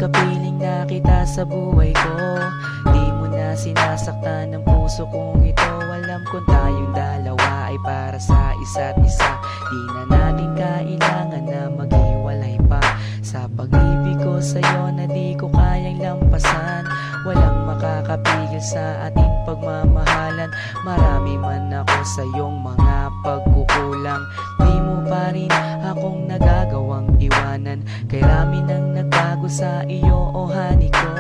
kapiling na kita sa buhay ko. Di mo na sinasaktan ng puso kong ito. Alam kong tayong dalawa ay para sa isa't isa. Di na natin kailangan na maghiwalay pa. Sa pag-ibig ko sa'yo na di ko kayang lampasan. Walang makakapigil sa ating pagmamahalan. Marami man ako sa iyong mga pagkukulang, di mo pa rin akong nagagawang iwanan. Kay rami nang nagbago sa iyo, oh honey ko.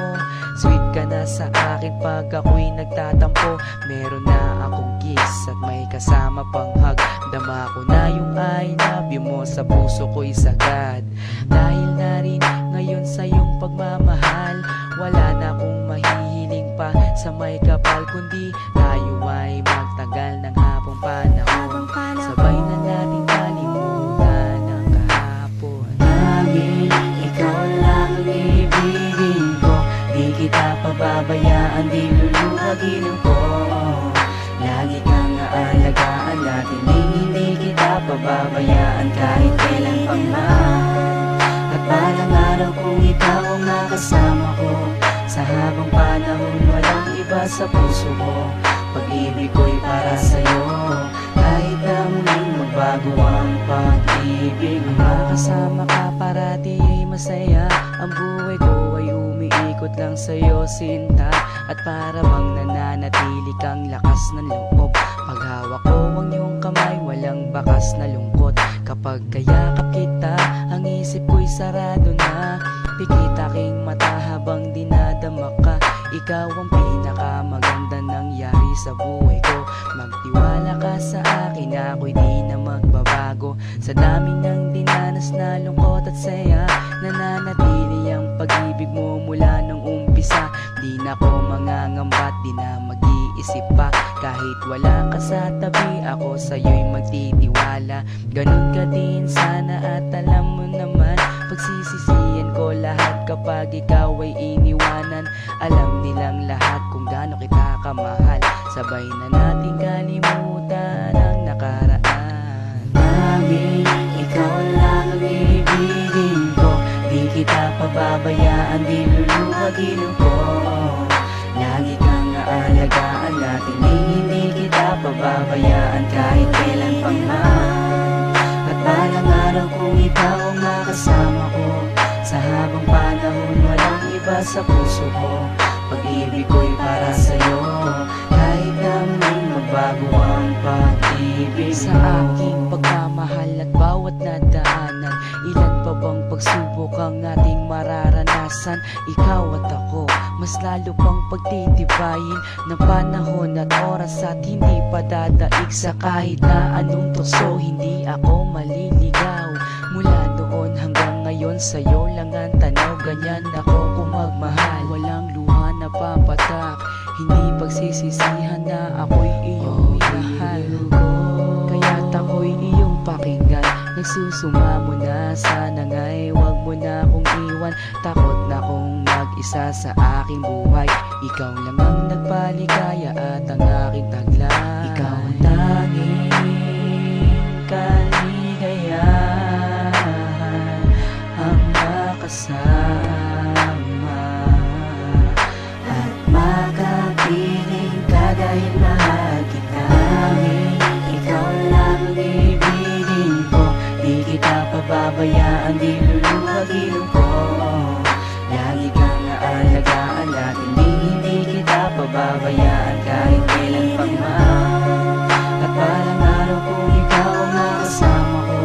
Sweet ka na sa akin pag ako'y nagtatampo. Meron na akong kiss at may kasama pang hug. Dama ko na yung I love you mo sa puso ko'y sagad. Dahil na rin ngayon sa iyong pagmamahal, wala na akong mahihiling pa sa may kapal, kundi tayo ay magtagal ng habang panahon. Sabay na natin kalimutan ang kahapon. Laging ikaw lang ang ibigin ko. Di kita pababayaan, di luluhagin ko. Lagi kang aalagaan natin, hindi kita pababayaan kahit kailan pa man. At balang araw kung ikaw ang nakasama ko, sa habang panahon walang iba sa puso ko. Pag-ibig ko'y para sa'yo, kahit na muling magbago ang pag-ibig mo. Makasama ka parati ay masaya. Ang buhay ko ay umiikot lang sa'yo, sinta. At para bang nananatili kang lakas ng loob. Paghawak ko ang iyong kamay, walang bakas na lungkot. Kapag kayakap kita, ang isip ko'y sarado na. Pikit aking mata habang dinadama ka. Ikaw ang pinakamaganda nangyari sa buhay ko. Magtiwala ka sa akin, ako'y di na magbabago. Sa dami ng dinanas na lungkot at saya, nananatili ang pag-ibig mo mula nung umpisa. Di na ko mangangambat, di na mag-iisip pa. Kahit wala ka sa tabi, ako sa'yo'y magtitiwala. Ganun ka din sana at alam mo naman, pagsisisihan ko lahat kapag ikaw ay iniwanan. Alam nilang lahat kung gaano kita kamahal. Sabay na natin kalimutan ang nakaraan. Laging ikaw lang ang ibigin ko. Di kita pababayaan, di luluhagin ko. Lagi kang aalagaan natin, hindi kita pababayaan kahit kailan pa man. At balang araw kung ikaw ang makasama ko, sa habang panahon walang iba sa puso ko. Pag-ibig ko'y para sa'yo, kahit na muling magbago ang pag-ibig Sa mo. aking pagmamahal at bawat nadaanan, ilan pa bang pagsubok ang ating mararanasan? Ikaw at ako, mas lalo pang pagtitibayin ng panahon at oras at hindi pa dadaig sa kahit na anong tukso. Hindi ako maliligaw mula noon hanggang ngayon, sa'yo lang ang tanaw. Ganyan ako kung magmahal, walang luha na papatak. Hindi pagsisisihan na ako'y iyong minahal. Kaya't ako'y iyong pakinggan. Nagsusumamo na, sana nga'y wag mo na akong iwan. Takot na kong mag-isa sa aking buhay. Ikaw lang ang nagpaligaya at ang aking taglay. Ikaw ang tanging kaligayahan, ang makasama at makapiling ka dahil mahal kita. Ikaw lang ang ibigin ko. Di kita pababayaan, di luluhagin ko. Lagi kang aalagaan natin, hindi kita pababayaan kahit kailan pa man. At balang araw kung ikaw ang nakasama ko,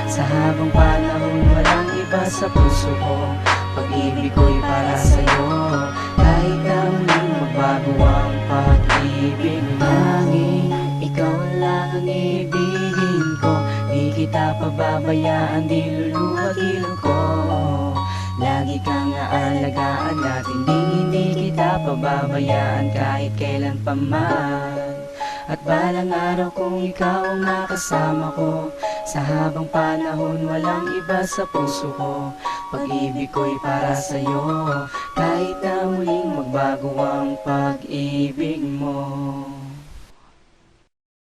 sa habang panahon walang iba sa puso ko. Pag-ibig ko'y para sa'yo, kahit na muling magbago ang pag-ibig mo. Laging ikaw lang ang ibigin ko. Di kita pababayaan, di luluhagin ko. Lagi kang aalagaan natin, hindi kita pababayaan kahit kailan pa man. At balang araw kung ikaw ang nakasama ko, sa habang panahon walang iba sa puso ko. Pag-ibig ko'y para sa'yo, kahit na muling magbago ang pag-ibig mo.